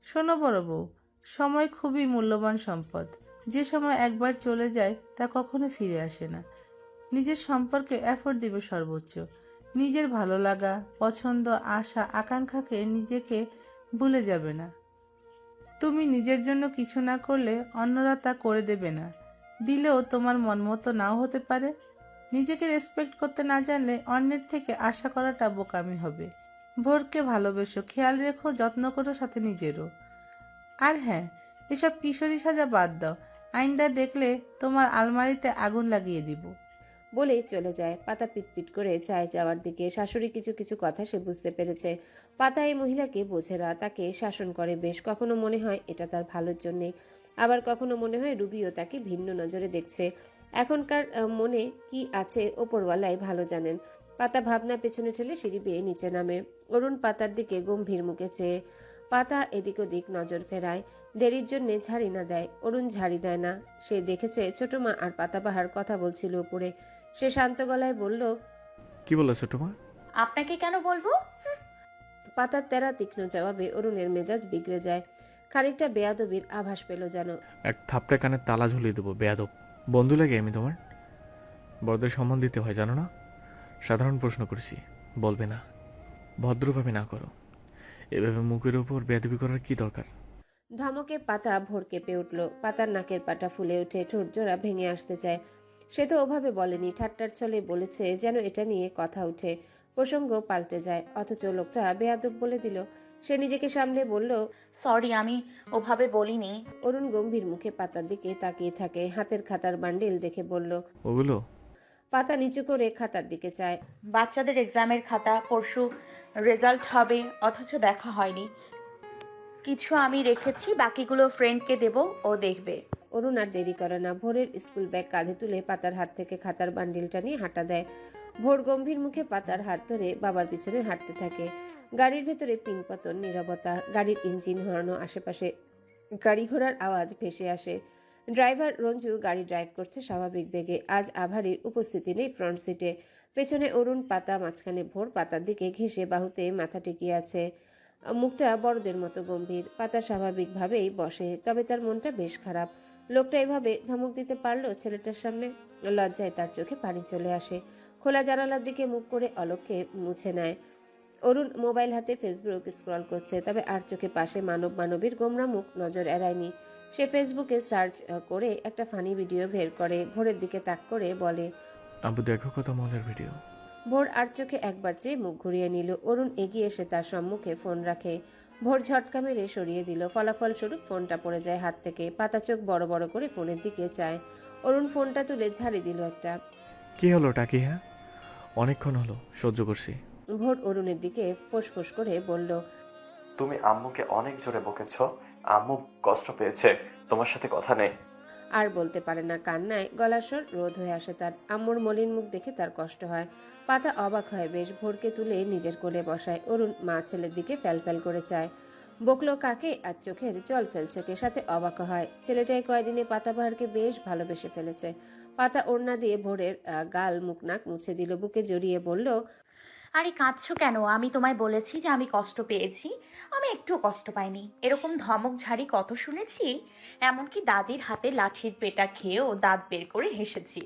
শোনো বড় বউ, সময় খুবই মূল্যবান সম্পদ। যে সময় একবার চলে যায় তা কখনো ফিরে আসে না। নিজের সম্পর্কে এফোর্ট দিবে সর্বোচ্চ। নিজের ভালো লাগা, পছন্দ, আশা, আকাঙ্ক্ষাকে নিজেকে ভুলে যাবে না। তুমি নিজের জন্য কিছু না করলে অন্যরা তা করে দেবে না। দিলেও তোমার মন মতো নাও হতে পারে। নিজেকে রেসপেক্ট করতে না জানলে অন্যের থেকে আশা করাটা বোকামি হবে। ভোরকে ভালোবেসো, খেয়াল রেখো, যত্ন করো, সাথে নিজেরও। আর হ্যাঁ, এসব কিশোরী সাজা বাদ দাও। আইনদা দেখলে তোমার আলমারিতে আগুন লাগিয়ে দিব। বলে চলে যায়। পাতা পিটপিট করে চায় যাওয়ার দিকে। শাশুড়ি কিছু কিছু কথা সে বুঝতে পেরেছে। পাতা এই মহিলাকে বোঝে না, তাকে শাসন করে বেশ। কখনো মনে হয় এটা তার ভালোর জন্যে, আবার কখনো মনে হয় রুবিও তাকে ভিন্ন নজরে দেখছে। এখনকার মনে কি আছে ওপরওয়ালাই ভালো জানেন। পাতা ভাবনা পেছনে ঠেলে সিঁড়ি বেয়ে নিচে নামে। অরুণ পাতার দিকে গম্ভীর মুখে চেয়ে। পাতা এদিক ওদিক নজর ফেরায়। দেরির জন্যে ঝাড়ি না দেয়। অরুণ ঝাড়ি দেয় না। সে দেখেছে ছোট মা আর পাতাবাহার কথা বলছিল উপরে। সে শান্ত গলায় বলল, কি বললো ছোট মা? আপনাকে কেন বলবো? পাতার তেরা তীক্ষ্ণ জবাবে অরুণের মেজাজ বিগড়ে যায়। খানিকটা বেয়াদবির আভাস পেল যেন। এক থাপড়ে কানে তালা ঝুলিয়ে দেবো, বেয়াদব। বন্ধু লাগে আমি তোমার? বড়দের সম্মান দিতে হয় জানো না? সাধারণ প্রশ্ন করেছি, বলবে না? ভদ্রভাবে না করো। এভাবে মুখের উপর বেয়াদবি করার কি দরকার? ধমকে পাতা ভোর কেঁপে উঠল। পাতার নাকের পাটা ফুলে উঠে ঠোঁট জোড়া ভেঙে আসতে চায়। সে তো ওভাবে বলেনি, ঠাট্টার ছলে বলেছে যেন এটা নিয়ে কথা উঠে। প্রসঙ্গ পাল্টে যায়, অথচ লোকটা বেয়াদব বলে দিল। সে নিজেকে সামলে বলল, সরি, আমি ওভাবে বলিনি। অরুণ গম্ভীর মুখে পাতার দিকে তাকিয়ে থাকে। হাতের খাতার বান্ডিল দেখে বলল। ওগুলো? পাতা নিচু করে খাতার দিকে চায়। বাচ্চাদের এক্সামের খাতা, পরশু রেজাল্ট হবে, অথচ দেখা হয়নি। কিছু আমি রেখেছি, বাকিগুলো ফ্রেন্ডকে দেব, ও দেখবে। অরুণ আর দেরি করে না। ভোরের স্কুল ব্যাগ কাঁধে তুলে পাতার হাত থেকে খাতার বান্ডিলটা নিয়ে হাঁটা দেয়। ভোর গম্ভীর মুখে পাতার হাত ধরে বাবার পিছনে হাঁটতে থাকে। গাড়ির ভেতরে পিনপতন, নীরবতা। গাড়ির ইঞ্জিন হর্ন, আশেপাশে গাড়ি ঘোড়ার আওয়াজ ভেসে আসে। ড্রাইভার রঞ্জু গাড়ি ড্রাইভ করছে স্বাভাবিক বেগে। আজ আভারির উপস্থিতি নেই ফ্রন্ট সিটে। পেছনে অরুণ, পাতা, মাঝখানে ভোর পাতার দিকে ঘেঁষে বাহুতে মাথা টেকিয়ে আছে। মুখটা বড়দের মতো গম্ভীর। পাতা স্বাভাবিকভাবেই বসে, তবে তার মনটা বেশ খারাপ। লোকটা এভাবে ধমক দিতে পারলো ছেলেটার সামনে। লজ্জায় তার চোখে পানি চলে আসে। খোলা জানালার দিকে মুখ করে অলক্ষ্যে মুছে নেয়। অরুণ মোবাইল হাতে ফেসবুক স্ক্রল করছে, তবে আর চোখে পাশে মানব মানবীর গোমরা মুখ নজর এড়ায়নি। সে ফেসবুকে সার্চ করে একটা ফানি ভিডিও বের করে ভোরের দিকে তাক করে বলে, আব্বু দেখো কত মজার ভিডিও। ভোর আর চোখে একবার চেয়ে মুখ ঘুরিয়ে নিল। অরুণ এগিয়ে এসে তার সম্মুখে ফোন রাখে। ভোর ঝটকা মেরে সরিয়ে দিল। ফলাফল স্বরূপ ফোনটা পড়ে যায় হাত থেকে। পাতা চোখ বড় বড় করে ফোনের দিকে চায়। অরুণ ফোনটা তুলে ঝাড়ি দিল একটা। কি হলো টাকি? হ্যাঁ, অনেকক্ষণ হলো সহ্য করছি। ভোর অরুণের দিকে ফোঁস করে বলল, তুমি আম্মুকে অনেক জোরে বকেছ। আম্মু কষ্ট পেয়েছে, তোমার সাথে কথা নেই। আর বলতে পারে না। কান্নায় গলার স্বর রোধ হয়ে আসে তার। আম্মুর মলিন মুখ দেখে তার কষ্ট হয়। পাতা অবাক হয় বেশ। ভোরকে তুলে নিজের কোলে বসায়। অরুণ মা ছেলের দিকে ফ্যাল করে চায়। বকলো কাকে আর চোখের জল ফেলছে কে, সাথে অবাক হয়। ছেলেটাই কয়দিনে পাতাবাহারকে বেশ ভালোবেসে ফেলেছে। পাতা ওড়না দিয়ে ভোরের গাল মুখ নাক মুছে দিল। বুকে জড়িয়ে বলল, আরে কাঁদছো কেন? আমি তোমায় বলেছি যে আমি কষ্ট পেয়েছি। আমি একটুও কষ্ট পাইনি। এরকম ধমক ঝাড়ি কত শুনেছি। এমনকি দাদির হাতে লাঠির পেটা খেয়েও দাঁত বের করে হেসেছি।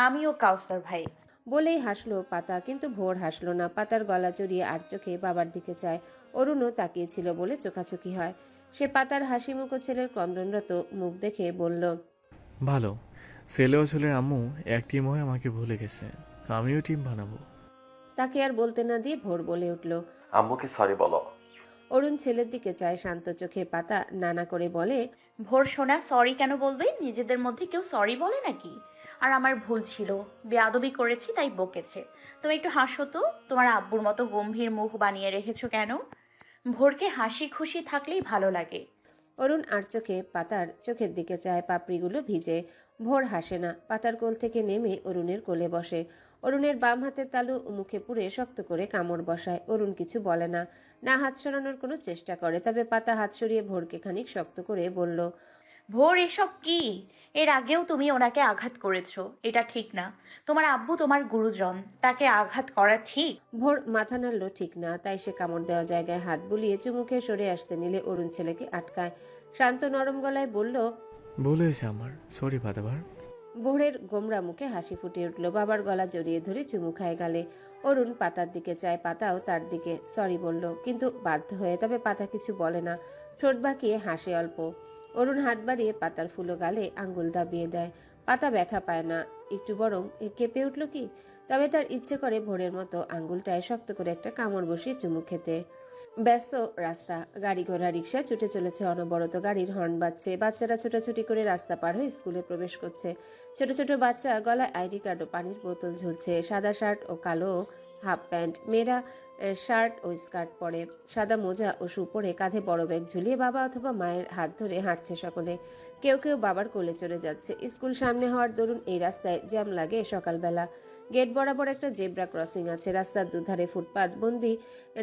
আমিও কাউসার ভাই। বলেই হাসলো পাতা, কিন্তু ভোর হাসলো না। পাতার গলা জড়িয়ে আর চোখে বাবার দিকে চায়। অরুণও তাকিয়েছিল বলে চোখাচোখি হয়। সে পাতার হাসি মুখ ও ছেলের ক্রন্দনরত মুখ দেখে বলল, ভালো, ছেলে ও ছেলের আম্মু এক টিম হয়ে আমাকে ভুলে গেছে। আমিও টিম বানাবো। তাকে আর বলতে না দিয়ে ভোর বলে উঠল। আম্মুকে সরি বলো। অরুণ ছেলের দিকে চায় শান্ত চোখে। পাতা নানা করে বলে, ভোর সোনা, সরি কেন বলবে? নিজেদের মধ্যে কেউ সরি বলে নাকি? আর আমার ভুল ছিল, বেয়াদবি করেছি তাই বকেছে। তুমি একটু হাসো তো। তোমার আব্বুর মতো গম্ভীর মুখ বানিয়ে রেখেছো কেন? ভোরকে হাসি খুশি থাকলেই ভালো লাগে। অরুণ আর চোখে পাতার চোখের দিকে চায়। পাপড়িগুলো ভিজে। ভোর হাসে না। পাতার কোল থেকে নেমে অরুণের কোলে বসে। অরুণের বাম হাতের তালু মুখে পুরে শক্ত করে কামড় বসায়। অরুণ কিছু বলে না, না হাত সরানোর কোনো চেষ্টা করে। তবে পাতা হাত সরিয়ে ভোরকে খানিক শক্ত করে বলল, ভোর এসব কি? এর আগেও তুমি ওনাকে আঘাত করেছো, এটা ঠিক না। তোমার আব্বু তোমার গুরুজন, তাকে আঘাত করা ঠিক? ভোর মাথা নাড়ল ঠিক না, তাই সে কামড় দেওয়া জায়গায় হাত বুলিয়ে চুমু খেয়ে সরে আসতে নিলে অরুণ ছেলেকে আটকায়। শান্ত নরম গলায় বলল। ভুল হয়েছে আমার, সরি পাতাবার। ভোরের গোমরা মুখে হাসি ফুটে উঠল। বাবার গলা জড়িয়ে ধরে চুমু খায় গালে। অরুণ পাতার দিকে চায়, পাতাও তার দিকে সরি বলল, কিন্তু বাধ্য হয়ে। তবে পাতা কিছু বলে না, ঠোঁট বাঁকিয়ে হাসে অল্প। অরুণ হাত বাড়িয়ে পাতার ফুলো গালে আঙ্গুল দাবিয়ে দেয়। পাতা ব্যথা পায় না, একটু বরং কেঁপে উঠল কি। তবে তার ইচ্ছে করে ভোরের মতো আঙ্গুলটায় শক্ত করে একটা কামড় বসিয়ে চুমু খেতে। ব্যস্ত রাস্তা, গাড়ি ঘোড়া রিক্সা ছুটে চলেছে অনবরত, গাড়ির হর্ন বাজছে। বাচ্চারা ছোটাছুটি করে রাস্তা পার হয়ে স্কুলে প্রবেশ করছে। ছোট ছোট বাচ্চা, গলায় আইডি কার্ড ও পানির বোতল ঝুলছে। সাদা শার্ট ও কালো হাফ প্যান্ট, মেয়েরা শার্ট ও স্কার্ট পরে, সাদা মোজা ও শু পরে, কাঁধে বড় ব্যাগ ঝুলিয়ে বাবা অথবা মায়ের হাত ধরে হাঁটছে সকলে। কেউ কেউ বাবার কোলে চড়ে যাচ্ছে। স্কুল সামনে হওয়ার দরুন এই রাস্তায় জ্যাম লাগে সকালবেলা। গেট বরাবর একটা জেব্রা ক্রসিং আছে। রাস্তার দুধারে ফুটপাত বন্দি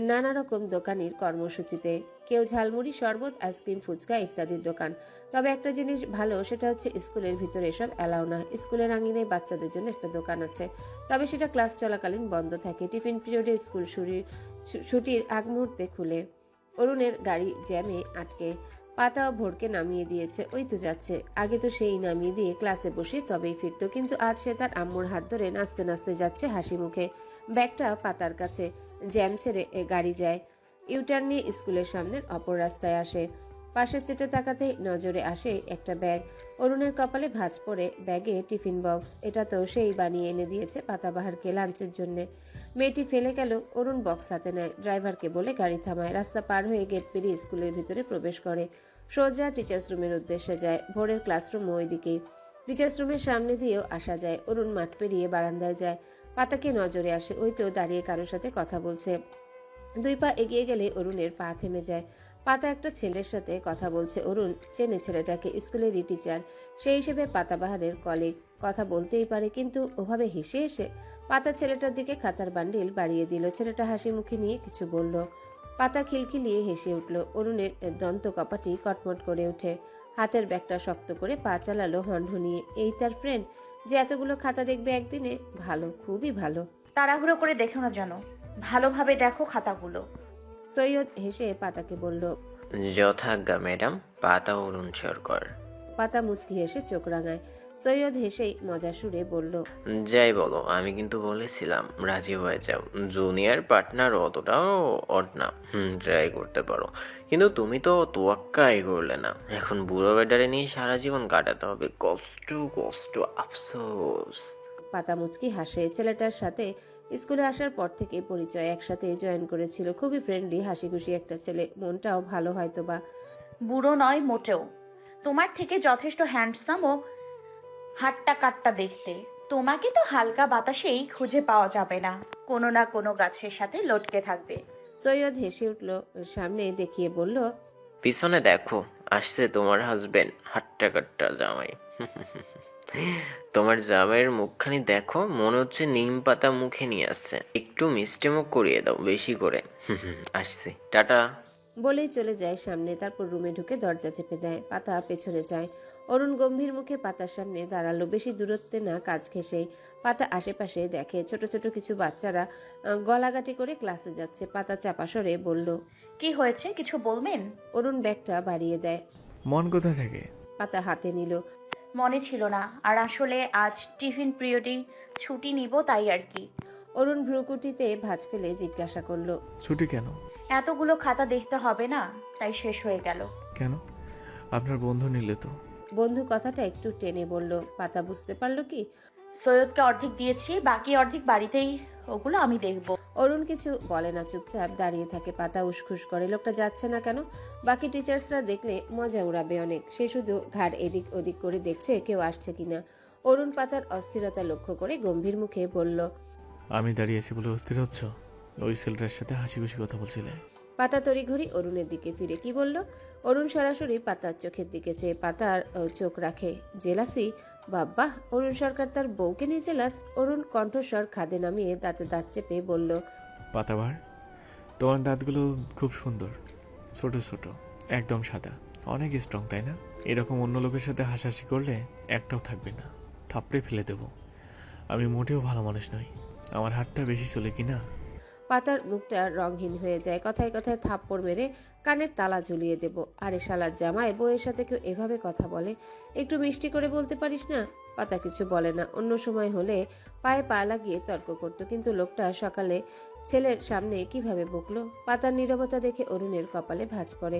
নানা রকম দোকানির কর্মসূচিতে। কেউ ঝালমুড়ি, শরবত, আইসক্রিম, ফুচকা ইত্যাদির দোকান। তবে একটা জিনিস ভালো, সেটা হচ্ছে স্কুলের ভিতরে এসব অ্যালাউ না। স্কুলের আঙিনায় বাচ্চাদের জন্য একটা দোকান আছে, তবে সেটা ক্লাস চলাকালীন বন্ধ থাকে। টিফিন পিরিয়ডে স্কুল ছুটির আগ মুহূর্তে খুলে। অরুণের গাড়ি জ্যামে আটকে। পাতাও ভোরকে নামিয়ে দিয়েছে, ওই তো যাচ্ছে। আগে তো সেই নামিয়ে দিয়ে ক্লাসে বসে তবেই ফিরত, কিন্তু আজ সে তার আম্মুর হাত ধরে নাচতে নাচতে যাচ্ছে হাসি মুখে। ব্যাগটা পাতার কাছে। জ্যাম ছেড়ে গাড়ি যায়। ইউটার্ন নিয়ে স্কুলের সামনের অপর রাস্তায় আসে। পাশের সিটে তাকাতেই নজরে আসে একটা ব্যাগ। অরুণের কপালে ভাঁজ পড়ে। ব্যাগে টিফিন বক্স, এটা তো সেই বানিয়ে এনে দিয়েছে পাতাবাহারকে লাঞ্চের জন্য। মেয়েটি ফেলে গেল। অরুণ বক্স হাতে নেয়, ড্রাইভারকে বলে গাড়ি থামায়। রাস্তা পার হয়ে গেট পেরিয়ে স্কুলের ভিতরে প্রবেশ করে। সোজা টিচার্স রুমের উদ্দেশ্যে যায়। ভোরের ক্লাসরুম ওইদিকেই। টিচার্স রুমের সামনে দিয়েও আসা যায়। অরুণ মাঠ পেরিয়ে বারান্দায় যায়। পাতাকে নজরে আসে, ওই তো দাঁড়িয়ে কারোর সাথে কথা বলছে। 2 পা এগিয়ে গেলে অরুণের পা থেমে যায়। পাতা একটা ছেলের সাথে কথা বলছে। অরুণ চেনে ছেলেটাকে, স্কুলেরই টিচার। সেই হিসেবে পাতাবাহারের কলিগ, কথা বলতেই পারে, কিন্তু ওভাবে হেসে এসে পাতা ছেলেটার দিকে খাতার বান্ডিল বাড়িয়ে দিল। ছেলেটা হাসি মুখে নিয়ে কিছু বলল। পাতা খিলখিলিয়ে হেসে উঠল। অরুণের দন্ত কপাটি কটমট করে ওঠে। হাতের ব্যাগটা শক্ত করে পা চালালো হনহনিয়ে। এই তার ফ্রেন্ড, যে এতগুলো খাতা দেখবে একদিনে? ভালো, খুবই ভালো। তাড়াহুড়ো করে দেখো না যেন, ভালোভাবে দেখো খাতাগুলো। সৈয়দ হেসে পাতাকে বলল। যথাজ্ঞা ম্যাডাম। পাতা অরুণ সরকার। পাতা মুচকি হেসে চোখ রাঙায়। সৈয়দ হেসেই মজা সুরে বলল। যাই বলো, আমি কিন্তু বলেছিলাম রাজি হয়ে যাও। জুনিয়র পার্টনার অতটাও অড না, ট্রাই করতে পারো। কিন্তু তুমি তো তোয়াক্কাই করলে না। এখন বুড়ো বেডারে নিয়ে সারা জীবন কাটাতে হবে। কষ্ট কষ্ট, আফসোস। পাতা মুচকি হাসে। ছেলেটার সাথে স্কুলে আসার পর থেকে পরিচয়, একসাথে জয়েন করেছিল। খুবই ফ্রেন্ডলি, হাসি খুশি একটা ছেলে। মনটাও ভালো হয়তো বা। বুড়ো নয় মোটেও, তোমার থেকে যথেষ্ট হ্যান্ডসাম ও হাট্টা কাট্টা দেখতে। তোমাকে তো হালকা বাতাসেই খুঁজে পাওয়া যাবে না, কোনো না কোনো গাছের সাথে লটকে থাকবে। সৈয়দ হেসে উঠল, সামনে দেখিয়ে বলল। পিছনে দেখো, আসছে তোমার হাজবেন্ড, হাট্টা কাট্টা জামাই। তোমার জামাইয়ের মুখখানি দেখো, মনে হচ্ছে নিম পাতা মুখে নিয়ে আসছে। একটু মিষ্টি মুখ করিয়ে দাও বেশি করে। আসছি, টাটা। বলেই চলে যায় সামনে। তারপর রুমে ঢুকে দরজা চেপে দেয়। পাতা পেছনে যায়। অরুণ গম্ভীর মুখে পাতার সামনে দাঁড়ালো, বেশি দূরত্বে না, কাজ ঘেঁষেই। পাতা আশেপাশে দেখে ছোট ছোট কিছু বাচ্চারা গলাগাটি করে ক্লাসে যাচ্ছে। পাতা চাপা স্বরে বলল। কি হয়েছে, কিছু বলবেন? অরুণ ব্যাগটা বাড়িয়ে দেয়। মন কোথা থেকে? পাতা হাতে নিল। মনে ছিল না, আর আসলে আজ টিফিন পিরিয়ডে ছুটি নিব, তাই আর কি। অরুণ ভ্রুকুটিতে ভাঁজ ফেলে জিজ্ঞাসা করলো। ছুটি কেন? এতগুলো খাতা দেখতে হবে না, তাই শেষ হয়ে গেল। কেন? আপনার বন্ধু নিলে তো। বন্ধু কথাটা একটু টেনে বলল। পাতা বুঝতে পারলো কি। সৈয়দকে অর্ধেক দিয়েছি, বাকি অর্ধেক বাড়িতেই, ওগুলো আমি দেখব। অরুণ কিছু বলে না, চুপচাপ দাঁড়িয়ে থাকে। পাতা উসখুস করে, লোকটা যাচ্ছে না কেন? বাকি টিচার্সরা দেখলে মজা উড়াবে অনেক। সে শুধু ঘাড় এদিক ওদিক করে দেখছে কেউ আসছে কিনা। অরুণ পাতার অস্থিরতা লক্ষ্য করে গম্ভীর মুখে বলল। আমি দাঁড়িয়ে আছি বলে অস্থির হচ্ছ? ওই ছেলেটার সাথে হাসি খুশি কথা বলছিলে। পাতা তড়িঘড়ি অরুণের দিকে ফিরে কি বলল? অরুণ সরাসরি পাতার চোখের দিকে চেয়ে পাতার চোখ রাখে। জেলাসি? বাবা, অরুণ সরকার তার বউকে নিয়ে জেলাস? অরুণ কণ্ঠস্বর খাদে নামিয়ে দাঁতে দাঁত চেপে বলল। পাতাবার, তোমার দাঁতগুলো খুব সুন্দর, ছোট ছোট, একদম সাদা। অনেক স্ট্রং তাই না? এরকম অন্য লোকের সাথে হাসাহাসি করলে একটাও থাকবে না, থাপড়ে ফেলে দেব। আমি মোটেও ভালো মানুষ নই। আমার হাতটা বেশি চলে কি না? পাতার মুখটা রংহীন হয়ে যায়। কথায় কথায় থাপ্পড় মেরে কানের তালা ঝুলিয়ে দেব। আরে শালার জামাই, বউয়ের সাথে কেউ এভাবে কথা বলে? একটু মিষ্টি করে বলতে পারিস না? পাতা কিছু বলে না। অন্য সময় হলে পায়ে পা লাগিয়ে তর্ক করত, কিন্তু লোকটা সকালে ছেলের সামনে কিভাবে বকলো? পাতার নীরবতা দেখে অরুণের কপালে ভাঁজ পড়ে।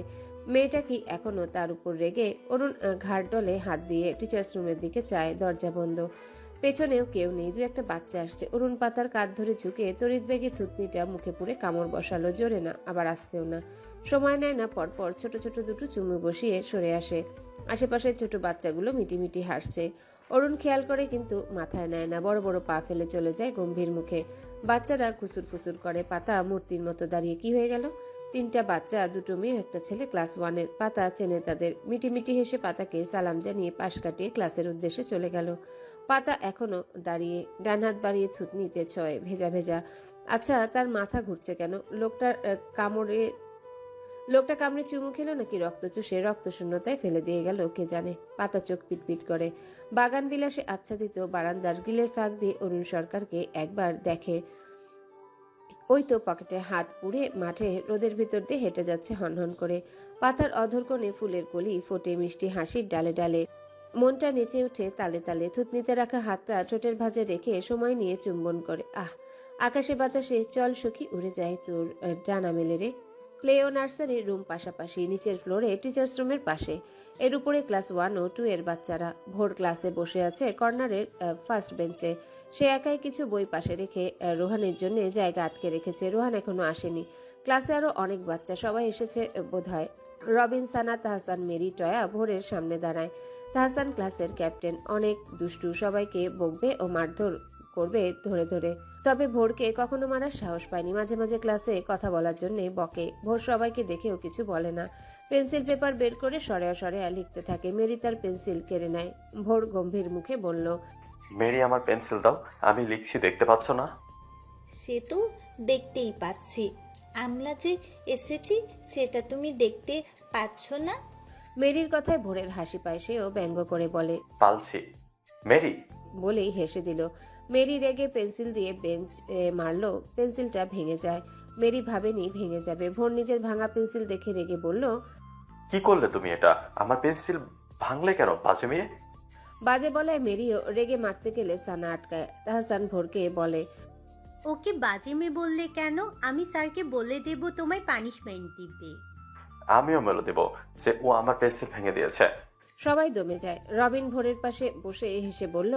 মেয়েটা কি এখনো তার উপর রেগে? অরুণ ঘাড় ডলে হাত দিয়ে টিচার্স রুমের দিকে চায়। দরজা বন্ধ, পেছনেও কেউ নেই। দু একটা বাচ্চা আসছে। অরুণ পাতার কাঁধ ধরে ঝুঁকে তড়িৎ বেগে থুতনিটা মুখে পুরে কামড় বসালো। জোরে না, আবার আসতেও না, সময় নেয় না। পরপর ছোট ছোট দুটো চুমু বসিয়ে সরে আসে। আশেপাশে ছোট বাচ্চাগুলো মিটিমিটি হাসছে। অরুণ খেয়াল করে কিন্তু মাথায় নেয় না। বড় বড় পা ফেলে চলে যায় গম্ভীর মুখে। বাচ্চারা খুসুর খুসুর করে। পাতা মূর্তির মতো দাঁড়িয়ে। কি হয়ে গেল? তিনটা বাচ্চা, দুটো মেয়ে, একটা ছেলে, ক্লাস 1-এর। পাতা চেনে তাদের। মিটিমিটি হেসে পাতাকে সালাম জানিয়ে পাশ কাটিয়ে ক্লাসের উদ্দেশ্যে চলে গেল। পাতা এখনো দাঁড়িয়ে, ডান হাত বাড়িয়ে থুতনিতে ছয় ভেজা ভেজা। আচ্ছা, তার মাথা ঘুরছে কেন? লোকটা কামড়ে চুমু খেলো নাকি রক্ত চুষে রক্ত শূন্যতায় ফেলে দিয়ে গেল কে জানে। পাতা চোখ পিটপিট করে। বাগান বিলাসে আচ্ছাদিত বারান্দার গ্রিলের ফাঁক দিয়ে অরুণ সরকারকে একবার দেখে। ওই তো পকেটে হাত পুড়ে মাঠে রোদের ভিতর দিয়ে হেঁটে যাচ্ছে হনহন করে। পাতার অধর কোণে ফুলের কলি ফোটে মিষ্টি হাসির ডালে ডালে। মনটা নেচে ওঠে তালে তালে। থুতনিতে রাখা হাতটা ঠোঁটের ভাঁজে রেখে সময় নিয়ে চুম্বন করে। আহ, আকাশে বাতাসে চল সখী উড়ে যায় তোর ডানা মেলে রে। প্লে ও নার্সারির রুম পাশাপাশি, নিচের ফ্লোরে টিচার্স রুমের পাশে। এর উপরে ক্লাস 1 ও 2 এর বাচ্চারা। ভোর ক্লাসে বসে আছে কর্নারের ফার্স্ট বেঞ্চে। সে একাই কিছু বই পাশে রেখে রোহানের জন্য জায়গা আটকে রেখেছে। রোহান এখনো আসেনি। ক্লাসে আরো অনেক বাচ্চা, সবাই এসেছে বোধহয়। রবিন, সানা, তাহসান, মেরি, টয়া ভোরের সামনে দাঁড়ায়। তাহসান ক্লাসের ক্যাপ্টেন, অনেক দুষ্টু, সবাইকে বকবে ও মারধর করবে ধরে ধরে। তবে ভোরকে কখনো মারার সাহস পায়নি। মাঝে মাঝে ক্লাসে কথা বলার জন্য বকে। ভোর সবাইকে দেখেও কিছু বলে না। পেন্সিল পেপার বের করে সরেয়া সরেয়া লিখতে থাকে। মেরি তার পেন্সিল কেড়ে নেয়। ভোর গম্ভীর মুখে বলল, মেরি, আমার পেন্সিল দাও, আমি লিখছি, দেখতে পাচ্ছ না? সে তো দেখতেই পাচ্ছি, আমরা যে এসেছি সেটা তুমি দেখতে পাচ্ছ না? মেরির কথায় ভোরের হাসি পায়। সেও ব্যঙ্গ করে বলে, পালছি। মেরি, বলেই হেসে দিল। মেরি রেগে পেন্সিল দিয়ে বেঞ্চ মারলো। পেন্সিলটা ভেঙে যায়। মেরি ভাবেনি ভেঙে যাবে। ভোর নিজের ভাঙা পেন্সিল দেখে রেগে বলল, কি করলে তুমি এটা? আমার পেন্সিল ভাঙলে কেন, বাজে মেয়ে? বাজে বলায় মেরিও রেগে মারতে গেলে সানা আটকায়। তাহসান ভোরকে বলে, ওকে বাজে মেয়ে বললে কেন? আমি স্যারকে বলে দেব, তোমায় পানিশমেন্ট দিবে। আমিও মেলে দেব যে ও আমার পেন্সিল ভেঙে দিয়েছে। সবাই দমে যায়। রবিন ভোরের পাশে বসে হেসে বলল,